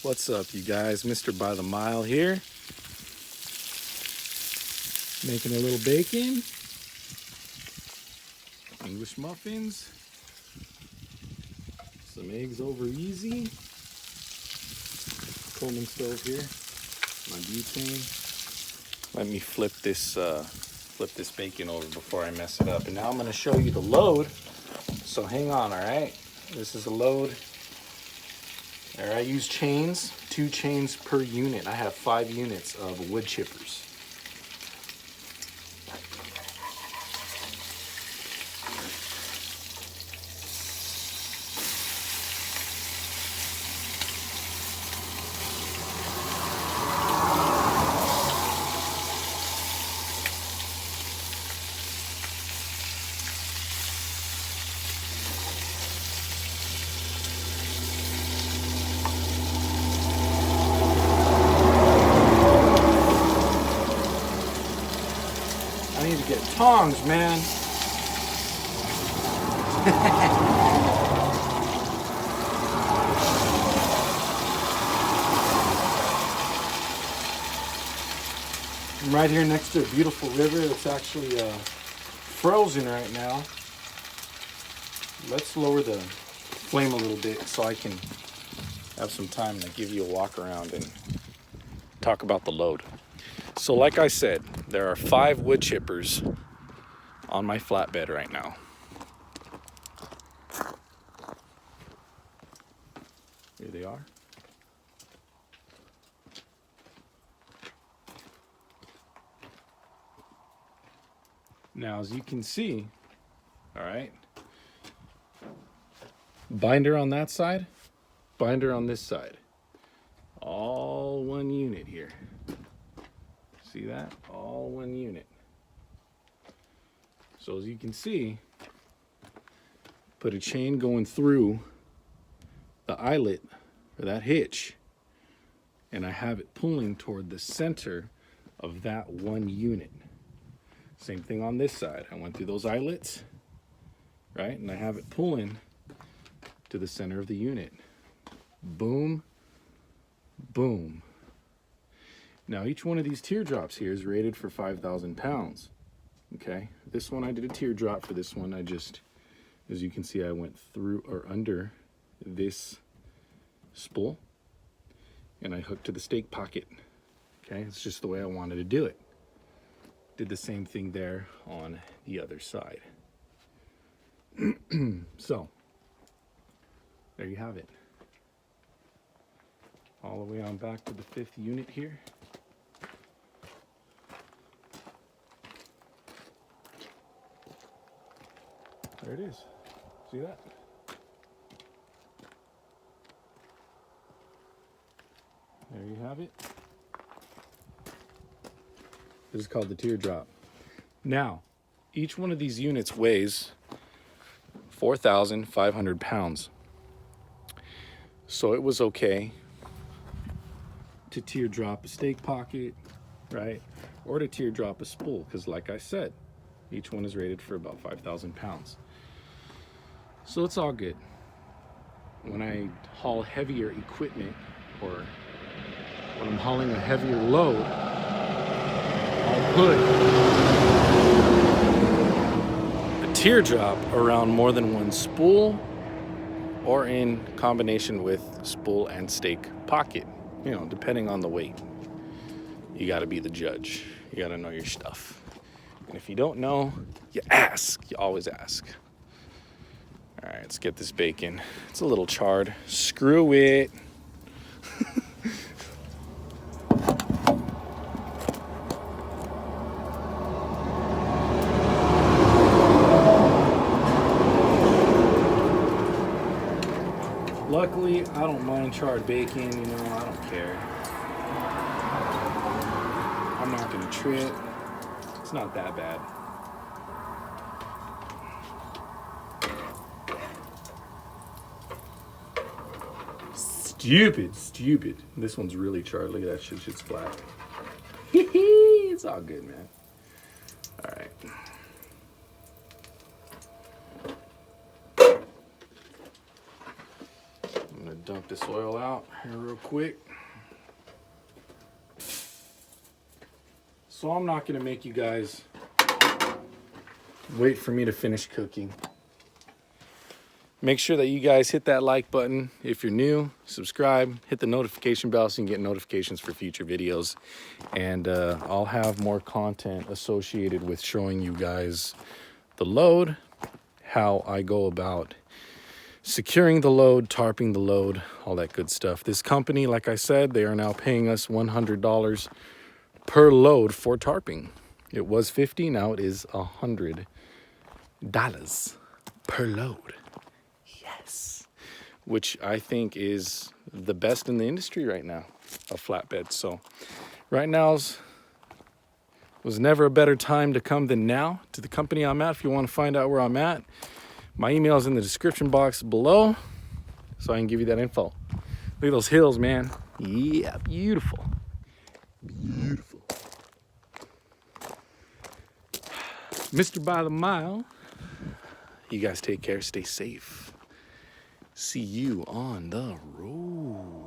What's up, you guys? Mr. By the Mile here. Making a little bacon. English muffins. Some eggs over easy. Coleman stove here. My butane. Let me flip this bacon over before I mess it up. And now I'm going to show you the load. So hang on, all right? This is a load. All right, I use chains, 2 chains per unit. I have 5 units of wood chippers. I need to get tongs, man. I'm right here next to a beautiful river that's actually frozen right now. Let's lower the flame a little bit so I can have some time to give you a walk around and talk about the load. So like I said, there are 5 wood chippers on my flatbed right now. Here they are. Now, as you can see, all right, binder on that side, binder on this side. All one unit here. See that? All one unit. So as you can see, put a chain going through the eyelet or that hitch, and I have it pulling toward the center of that one unit. Same thing on this side. I went through those eyelets, right? And I have it pulling to the center of the unit. Boom, boom. Now each one of these teardrops here is rated for 5,000 pounds. Okay, this one I did a teardrop. For this one I just, as you can see, I went through or under this spool and I hooked to the stake pocket. Okay, it's just the way I wanted to do it. Did the same thing there on the other side. So there you have it. All the way on back to the 5th unit here. There it is. See that? There you have it. This is called the teardrop. Now, each one of these units weighs 4,500 pounds. So it was okay to teardrop a stake pocket, right? Or to teardrop a spool, because like I said, each one is rated for about 5,000 pounds. So it's all good. When I haul heavier equipment or when I'm hauling a heavier load, I'll put a teardrop around more than one spool or in combination with spool and stake pocket, you know, depending on the weight. You got to be the judge. You got to know your stuff. And if you don't know, you ask. You always ask. All right, let's get this bacon. It's a little charred. Screw it. Luckily, I don't mind charred bacon, you know, I don't care. I'm not gonna trip. It's not that bad. Stupid. This one's really charred. Look at that shit, shit's black. It's all good, man. All right. I'm gonna dump this oil out here real quick. So I'm not gonna make you guys wait for me to finish cooking. Make sure that you guys hit that like button. If you're new, subscribe, hit the notification bell so you can get notifications for future videos. And I'll have more content associated with showing you guys the load, how I go about securing the load, tarping the load, all that good stuff. This company, like I said, they are now paying us $100 per load for tarping. It was $50, now it is $100 per load. Yes. Which I think is the best in the industry right now, a flatbed. So right now was never a better time to come than now to the company I'm at. If you want to find out where I'm at, my email is in the description box below, so I can give you that info. Look at those hills, man. Yeah, beautiful. Beautiful. Mr. By the Mile. You guys take care, stay safe. See you on the road.